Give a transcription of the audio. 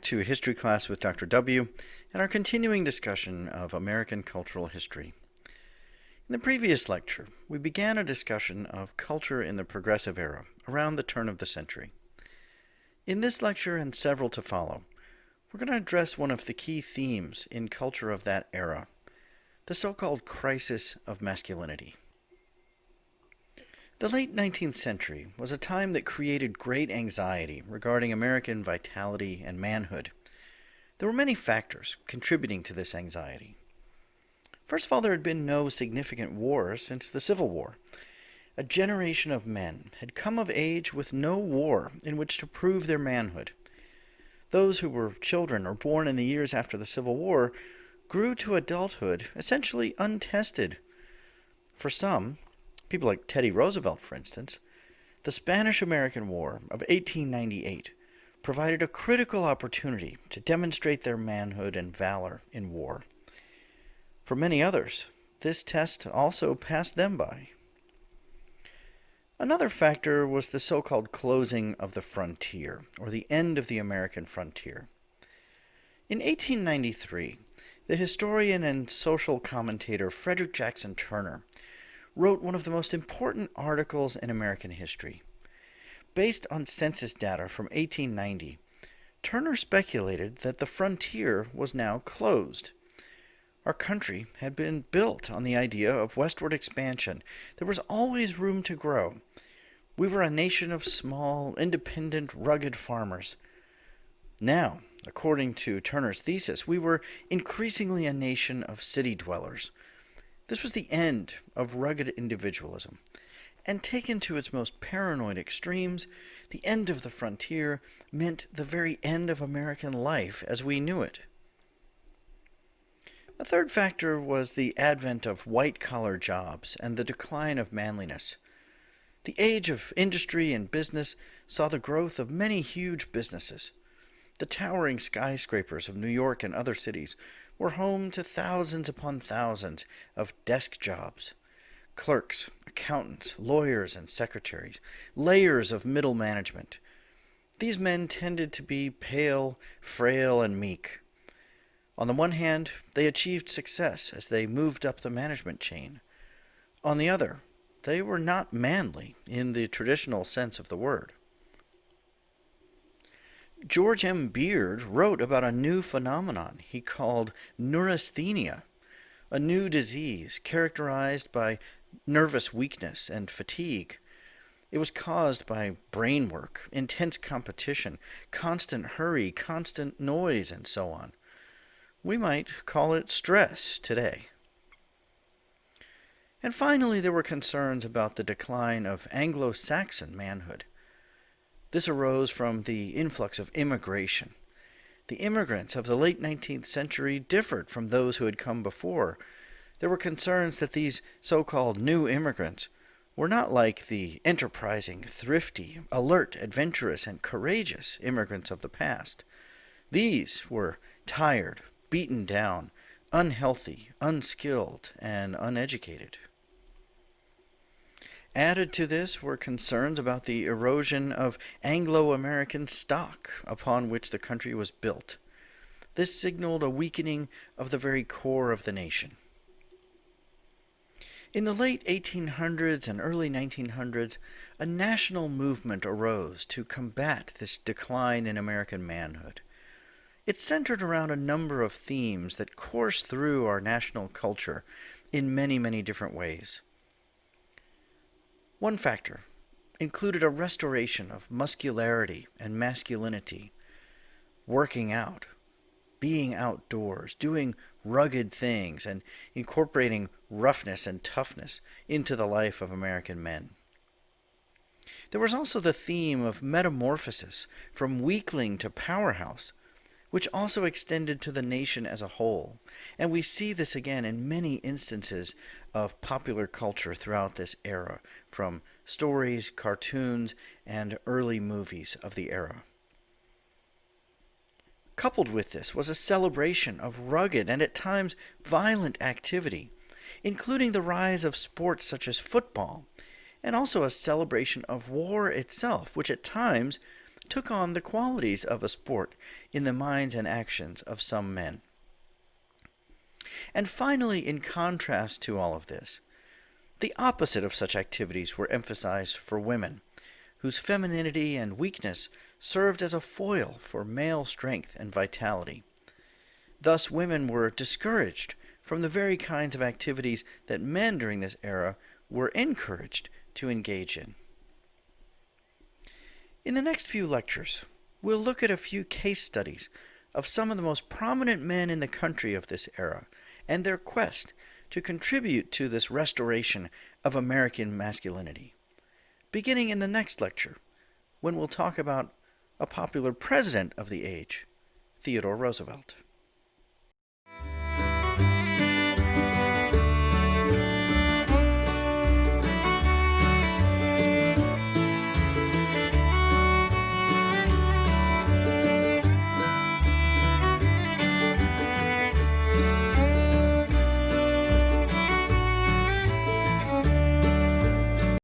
to History Class with Dr. W and our continuing discussion of American cultural history. In the previous lecture, we began a discussion of culture in the Progressive Era, around the turn of the century. In this lecture and several to follow, we're going to address one of the key themes in culture of that era, the so-called Crisis of Masculinity. The late 19th century was a time that created great anxiety regarding American vitality and manhood. There were many factors contributing to this anxiety. First of all, there had been no significant war since the Civil War. A generation of men had come of age with no war in which to prove their manhood. Those who were children or born in the years after the Civil War grew to adulthood essentially untested. For some, people like Teddy Roosevelt, for instance, the Spanish-American War of 1898 provided a critical opportunity to demonstrate their manhood and valor in war. For many others, this test also passed them by. Another factor was the so-called closing of the frontier, or the end of the American frontier. In 1893, the historian and social commentator Frederick Jackson Turner wrote one of the most important articles in American history. Based on census data from 1890, Turner speculated that the frontier was now closed. Our country had been built on the idea of westward expansion. There was always room to grow. We were a nation of small, independent, rugged farmers. Now, according to Turner's thesis, we were increasingly a nation of city dwellers. This was the end of rugged individualism, and taken to its most paranoid extremes, the end of the frontier meant the very end of American life as we knew it. A third factor was the advent of white-collar jobs and the decline of manliness. The age of industry and business saw the growth of many huge businesses. The towering skyscrapers of New York and other cities were home to thousands upon thousands of desk jobs. Clerks, accountants, lawyers, and secretaries, layers of middle management. These men tended to be pale, frail, and meek. On the one hand, they achieved success as they moved up the management chain. On the other, they were not manly in the traditional sense of the word. George M. Beard wrote about a new phenomenon he called neurasthenia, a new disease characterized by nervous weakness and fatigue. It was caused by brain work, intense competition, constant hurry, constant noise, and so on. We might call it stress today. And finally, there were concerns about the decline of Anglo-Saxon manhood. This arose from the influx of immigration. The immigrants of the late 19th century differed from those who had come before. There were concerns that these so-called new immigrants were not like the enterprising, thrifty, alert, adventurous, and courageous immigrants of the past. These were tired, beaten down, unhealthy, unskilled, and uneducated. Added to this were concerns about the erosion of Anglo-American stock upon which the country was built. This signaled a weakening of the very core of the nation. In the late 1800s and early 1900s, a national movement arose to combat this decline in American manhood. It centered around a number of themes that course through our national culture in many, many different ways. One factor included a restoration of muscularity and masculinity, working out, being outdoors, doing rugged things, and incorporating roughness and toughness into the life of American men. There was also the theme of metamorphosis from weakling to powerhouse, which also extended to the nation as a whole, and we see this again in many instances of popular culture throughout this era, from stories, cartoons, and early movies of the era. Coupled with this was a celebration of rugged and at times violent activity, including the rise of sports such as football, and also a celebration of war itself, which at times took on the qualities of a sport in the minds and actions of some men. And finally, in contrast to all of this, the opposite of such activities were emphasized for women, whose femininity and weakness served as a foil for male strength and vitality. Thus, women were discouraged from the very kinds of activities that men during this era were encouraged to engage in. In the next few lectures, we'll look at a few case studies of some of the most prominent men in the country of this era and their quest to contribute to this restoration of American masculinity. Beginning in the next lecture, when we'll talk about a popular president of the age, Theodore Roosevelt.